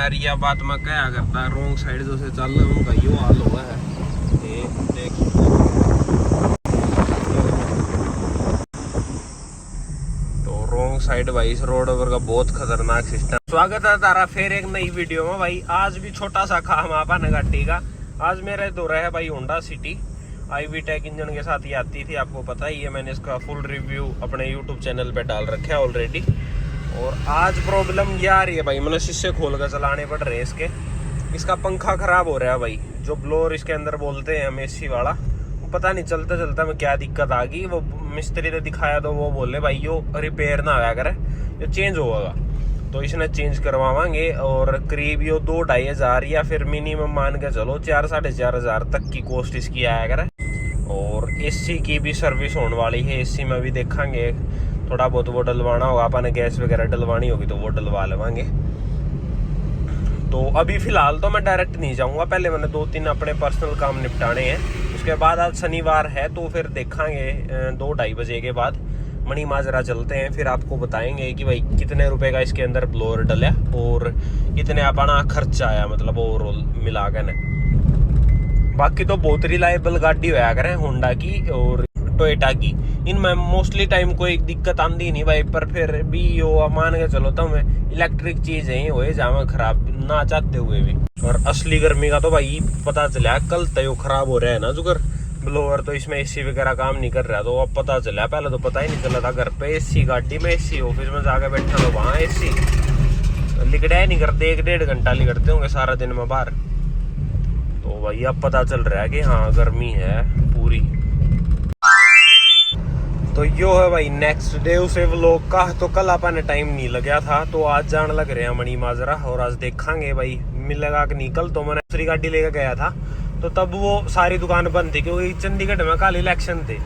यार यह बात मैं क्या करता है, रोंग साइड जो से चल रहा उनका यो हाल हुआ है। तो रोंग साइड भाई इस रोड ओवर का बहुत खतरनाक सिस्टम। स्वागत है तारा फिर एक नई वीडियो में भाई। आज भी छोटा सा काम आपा नगाटी का। आज मेरे दो रहा है भाई Honda City IV tech engine के साथ ही आती थी, आपको पता ही है। मैंने इसका फुल रिव्यू अपने YouTube चैनल पे डाल रखा है ऑलरेडी। और आज प्रॉब्लम ये आ रही है भाई, मैंने शीशे खोल कर चलाने पड़ रहे हैं इसके। इसका पंखा खराब हो रहा है भाई, जो ब्लोअर इसके अंदर बोलते हैं हम AC वाला। वो पता नहीं चलते चलते में क्या दिक्कत आ गई। वो मिस्त्री ने दिखाया तो वो बोले भाई यो रिपेयर ना आया करे, ये चेंज होगा। तो इसने चेंज करवाएंगे और करीब यो 2-2.5 हज़ार या फिर मिनिमम मान के चलो 4-4.5 हज़ार तक की कॉस्ट इसकी आया करे। और AC की भी सर्विस होने वाली है, AC में भी देखेंगे थोड़ा बहुत वो डलवाना होगा, अपन गैस वगैरह डलवानी होगी तो वो डलवा लेवांगे। तो अभी फिलहाल तो मैं डायरेक्ट नहीं जाऊंगा, पहले मैंने 2-3 अपने पर्सनल काम निपटाने हैं। उसके बाद आज शनिवार है तो फिर देखेंगे 2-2.5 बजे के बाद मणि माजरा चलते हैं। फिर आपको बताएंगे कि भाई कितने रुपए का इसके अंदर ब्लोअर डला और कितने अपना खर्चा आया, मतलब ओवरऑल मिला कर। बाकी तो बहुत रिलायबल गाड़ी होया करें होंडा की और टोयोटा की। इनमें मोस्टली टाइम कोई दिक्कत आती नहीं भाई, पर फिर भी यो मान के चलो तो मैं इलेक्ट्रिक चीज है हो जावे खराब ना चाहते हुए भी। और असली गर्मी का तो भाई पता चला कल तय खराब हो रहा है ना जुगर ब्लोअर, तो इसमें AC वगैरह काम नहीं कर रहा। तो अब पता चला, पहले तो पता ही नहीं चला था। घर पे AC, गाड़ी में AC, ऑफिस में जाके बैठा तो वहाँ AC। लिकड़ा ही नहीं करते, 1-1.5 घंटा लिकड़ते होंगे सारा दिन में बाहर। तो भाई अब पता चल रहा है कि हाँ गर्मी है पूरी। तो यो है भाई नेक्स्ट डे उसे व्लॉग का। तो कल अपन टाइम नहीं लगा था तो आज जान लग रहे हैं मणि माजरा। और आज देखेंगे भाई मिलेगा कि नहीं। कल तो मैंने दूसरी गाड़ी लेकर गया था तो तब वो सारी दुकान बंद थी, क्योंकि चंडीगढ़ में कल इलेक्शन थे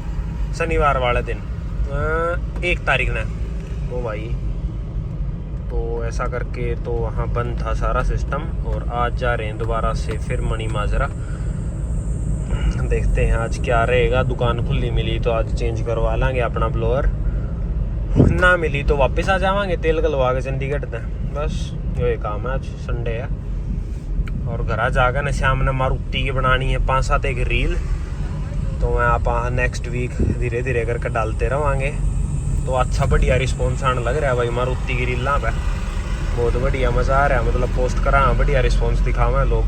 शनिवार वाले दिन 1 तारीख ने। तो भाई तो ऐसा करके तो वहाँ बंद था सारा सिस्टम। और आज जा रहे हैं दोबारा से फिर मणि माजरा। देखते हैं आज क्या रहेगा। दुकान खुली मिली तो आज चेंज करवा लेंगे अपना ब्लोअर, ना मिली तो वापस आ जावांगे तेल गलवा के चंडीगढ़ में। बस ये काम है, आज संडे है। और घर जाकर ना शाम ने मारुति की बनानी है 5-7 एक रील, तो मैं आप नेक्स्ट वीक धीरे धीरे करके डालते रहेंगे। तो अच्छा बढ़िया रिस्पॉन्स आने लग रहा है भाई मारुति की रील पे, बहुत बढ़िया मज़ा आ रहा है। मतलब पोस्ट करा बढ़िया रिस्पॉन्स दिखावे लोग।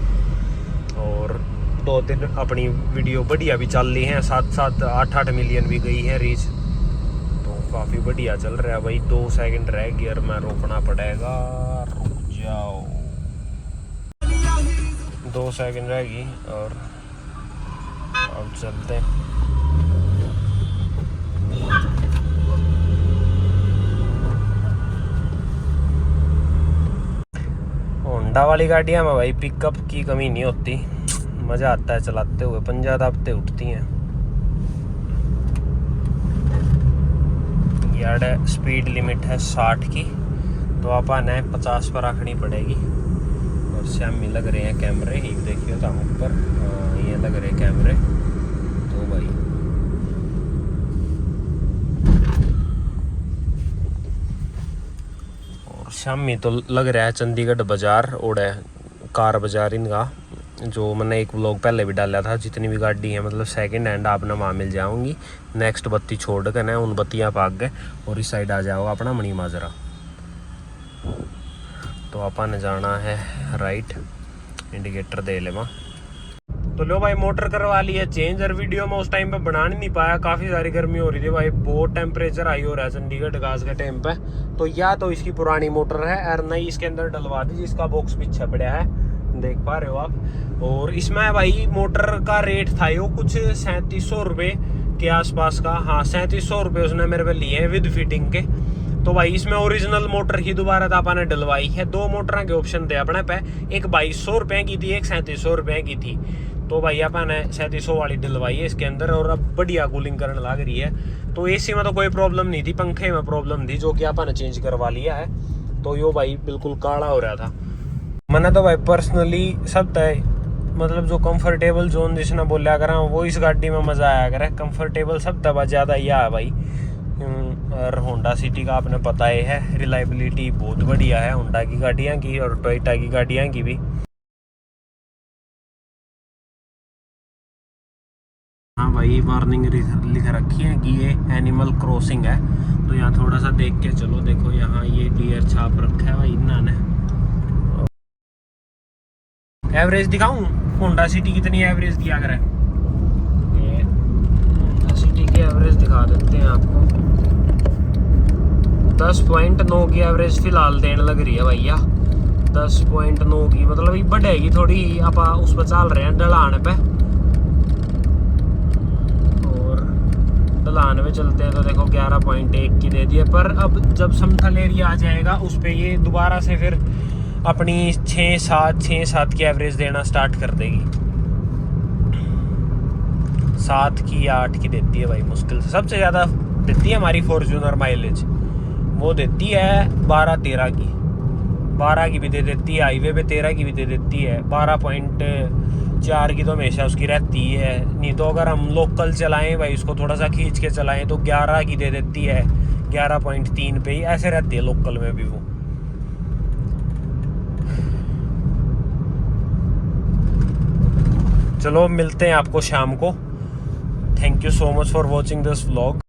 और 2-3 अपनी वीडियो बढ़िया भी चल रही हैं, 7-7 8-8 मिलियन भी गई है रीच। तो काफ़ी बढ़िया चल रहा है भाई। 2 सेकंड रह गियर में रोकना पड़ेगा, रुक जाओ। 2 सेकंड रहेगी और अब चलते हैं। होंडा वाली गाड़ियाँ में भाई पिकअप की कमी नहीं होती, मज़ा आता है चलाते हुए, पंजा दाबते उठती हैं। यार स्पीड लिमिट है 60 की, तो अपन है 50 पर रखनी पड़ेगी। और शामी लग रहे हैं कैमरे, एक देखियो तो ऊपर ये लग रहे कैमरे। तो भाई और शामी तो लग रहा है चंडीगढ़ बाजार और कार बाजार इनका, जो मैंने एक व्लॉग पहले भी डाला था। जितनी भी गाड़ी है मतलब सेकंड हैंड आपने वहाँ मिल जाऊंगी। नेक्स्ट बत्ती छोड़ कर ना उन बत्तियाँ भाग गए और इस साइड आ जाओ अपना मणि माजरा। तो अपन जाना है राइट, इंडिकेटर दे ले वहाँ। तो लो भाई मोटर करवा ली है चेंज। और वीडियो में उस टाइम पे बना नहीं पाया, काफ़ी सारी गर्मी हो रही थी भाई, बहुत टेम्परेचर हाई हो रहा है चंडीगढ़ का आज के टाइम पे। तो या तो इसकी पुरानी मोटर है और नई इसके अंदर डलवा दी, जिसका बॉक्स पीछे पड़ा है, देख पा रहे हो आप। और इसमें भाई मोटर का रेट था यो कुछ 3700 रुपये के आसपास का। हाँ 3700 रुपये उसने मेरे पे लिए हैं विद फिटिंग के। तो भाई इसमें ओरिजिनल मोटर ही दोबारा था अपन ने डलवाई है। 2 मोटर के ऑप्शन थे अपने पे, एक 2200 रुपये की थी, एक 3700 रुपये की थी। तो भाई अपन ने 3700 वाली डलवाई है इसके अंदर। और अब बढ़िया कूलिंग करने लग रही है। तो AC में तो कोई प्रॉब्लम नहीं थी, पंखे में प्रॉब्लम थी, जो कि अपन ने चेंज करवा लिया है। तो यो भाई बिल्कुल काला हो रहा था। मैंने तो भाई पर्सनली सब तय मतलब जो कंफर्टेबल जोन जिसने बोलिया करा वो इस गाड़ी में मज़ा आया करे। कंफर्टेबल सब तब ज़्यादा यह है भाई। और होंडा सिटी का आपने पता ही है, रिलायबिलिटी बहुत बढ़िया है होंडा की गाड़ियाँ की और टोयोटा की गाड़ियाँ की भी। हाँ भाई, वार्निंग लिख रखी है कि ये एनिमल क्रॉसिंग है, तो यहाँ थोड़ा सा देख के चलो। देखो यहाँ ये डियर छाप रखा है भाई इन्होंने। एवरेज दिखाऊं होंडा सिटी कितनी एवरेज दिया करे? ये होंडा सिटी की एवरेज दिखा देते हैं आपको। 10.9 की एवरेज फिलहाल देने लग रही है भैया। 10.9 की मतलब ये बढ़ेगी थोड़ी, आप उस पर चल रहे हैं ढलान पे, और ढलान पे चलते हैं तो देखो 11.1 की दे दी है। पर अब जब समतल एरिया आ जाएगा उस पर ये दोबारा से फिर अपनी 6-7 की एवरेज देना स्टार्ट कर देगी। 7 की या 8 की देती है भाई मुश्किल से। सबसे ज़्यादा देती है हमारी फॉर्च्यूनर माइलेज, वो देती है 12-13 की। 12 की भी दे देती है हाईवे पे, 13 की भी दे देती है। 12.4 की तो हमेशा उसकी रहती है। नहीं तो अगर हम लोकल चलाएं भाई, उसको थोड़ा सा खींच के चलाएं तो 11 की दे देती है, 11.3 पे ही ऐसे रहती है लोकल में भी वो। चलो मिलते हैं आपको शाम को। Thank you so much for watching this vlog.